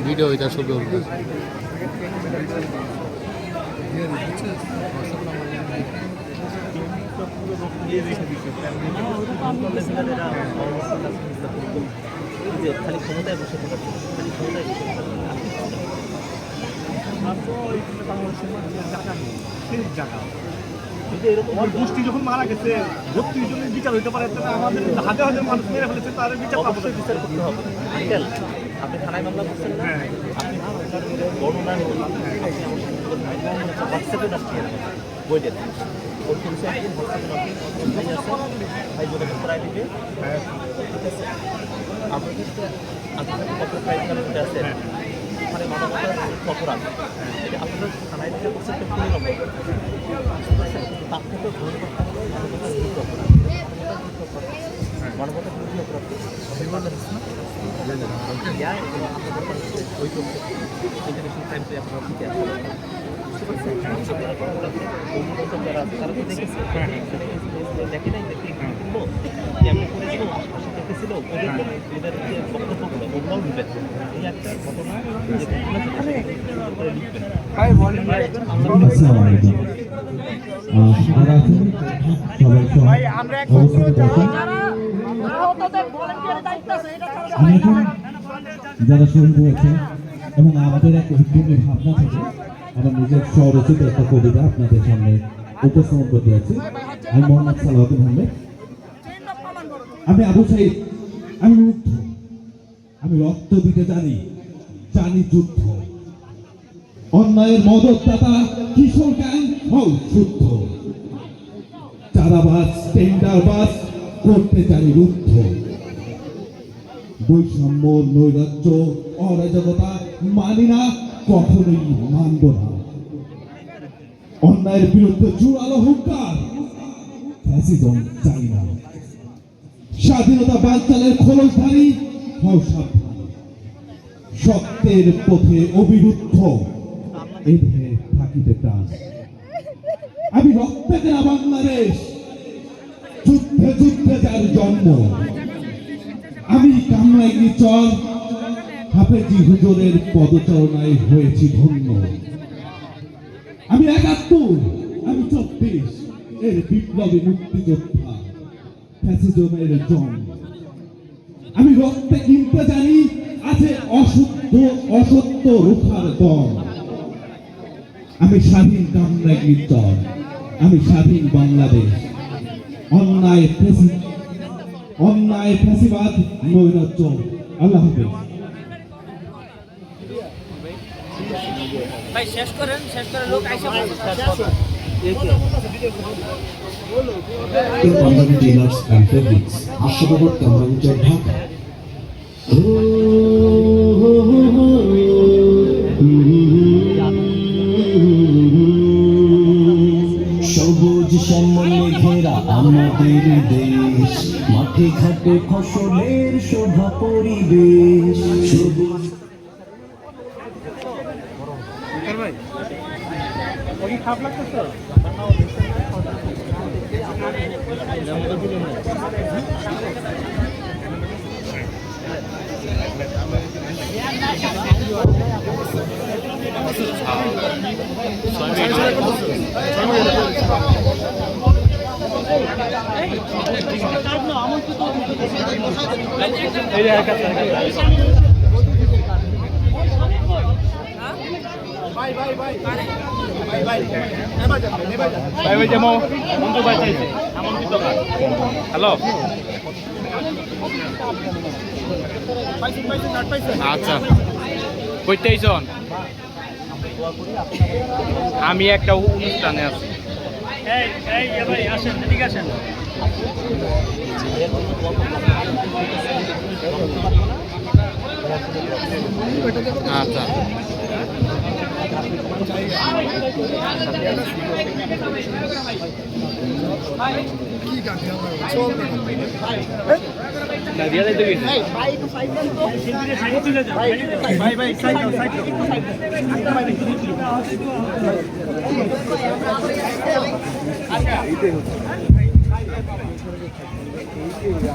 Video এটা শুধু খালি ক্ষমতায় বসে থাকা খালি ক্ষমতায় বসে গোষ্ঠী যখন মারা গেছে 32 জনের বিচার হইতে পারে আমাদের হাজার হাজার মানুষ মেরে ফেলেছে তাদের বিচার অবশ্যই বিচার করতে হবে। আপনি থানায় মামলা করছেন না, আপনি বর্ণনা হোয়াটসঅ্যাপে রাখছেন বই দেন ওর কিন্তু একদিন হোয়াটসঅ্যাপে আছে ভাই যোগাযোগ করাই দিবে। ঠিক আছে, আপনার ক্ষেত্রে আপনার কত ফাইল কালেক্ট আছে ওখানে মানবতার অপরাধ এটা আপনাদের থানায় দিতে করছে একটা পুরো নম্বর তার থেকে গ্রহণ করতে হবে মানবতার বিরুদ্ধে অপরাধ ওই ইন্টারন্যাশনাল টাইমসে আপনারা ঠিক আছে যারা আছে তারা তো দেখেছে দেখে নাই দেখে কিনবো এমন করে ছিল আশেপাশে দেখেছিল ওদের যে বক্তব্যগুলো ওগুলোও লিখবেন। এই একটা ঘটনা যে করে লিখবেন। যারা শহীদ হয়েছে এবং আমাদের এক উদ্যমী ভাবনা থেকে আমার নিজের স্বরচিত একটা কবিতা আপনাদের সামনে উপস্থাপন করতে যাচ্ছি। আমি মোহাম্মদ সালাউদ্দিন আহমেদ। আমি আবু সাইদ, আমি মুগ্ধ, আমি রক্ত দিতে জানি, জানি যুদ্ধ, অন্যায়ের মদতদাতা কিশোর গ্যাং হও শুদ্ধ, চাঁদাবাজ টেন্ডারবাজ করতে জানি রুদ্ধ, বৈষম্য নৈরাজ্য অরাজকতা মানি না, কখনোই মানব না, অন্যায়ের বিরুদ্ধে জোরালো হুঙ্কার, ফ্যাসিজম চাই না, স্বাধীনতা বাঞ্চালের খোলসধারী হও সাবধান, সত্যের পথে অবিরুদ্ধ এধে থাকিতে প্রাণ। আমি রক্তে দেয়া বাংলাদেশ, যুদ্ধে যুদ্ধে যার জন্ম, আমি কামরাঙ্গি চর হাফেজি হুজুরের পদচারণায় হয়েছি ধন্য। আমি ৭১, আমি ২৪ এর বিপ্লবী মুক্তিযোদ্ধা, ফ্যাসিজমের জম। আমি রক্তে কিনতে জানি আছে অসত্য রুখার দম। আমি স্বাধীন কামরাঙ্গি চর, আমি স্বাধীন বাংলাদেশ, অন্যায় ফ্যাসিবাদ নৈরাজ্য। আল্লাহ হাফেজ। ভাই শেষ করেন লোক আইসা কামরাঙ্গি টেলার্স অ্যান্ড ফেব্রিক্স, আশাবাদ কামরাঙ্গি চর, ঢাকা। সবুজ শ্যামল মেঘে সেরা আমাদের দেশ, মাঠে ঘাটে ফসলের শোভা পরিবেশ, সবুজ ভাই ওই যেমন বন্ধু ভাই চাইছে আমন্ত্রিত হ্যালো আচ্ছা কইতেইছন আমি একটা অনুষ্ঠানে আছি ভাই আসেন ঠিক আসেন আচ্ছা ভাই ভাই সাইড দাও সাইড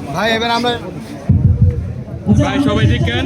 ভাই এবার আমরা ভাই সবাই দেখেন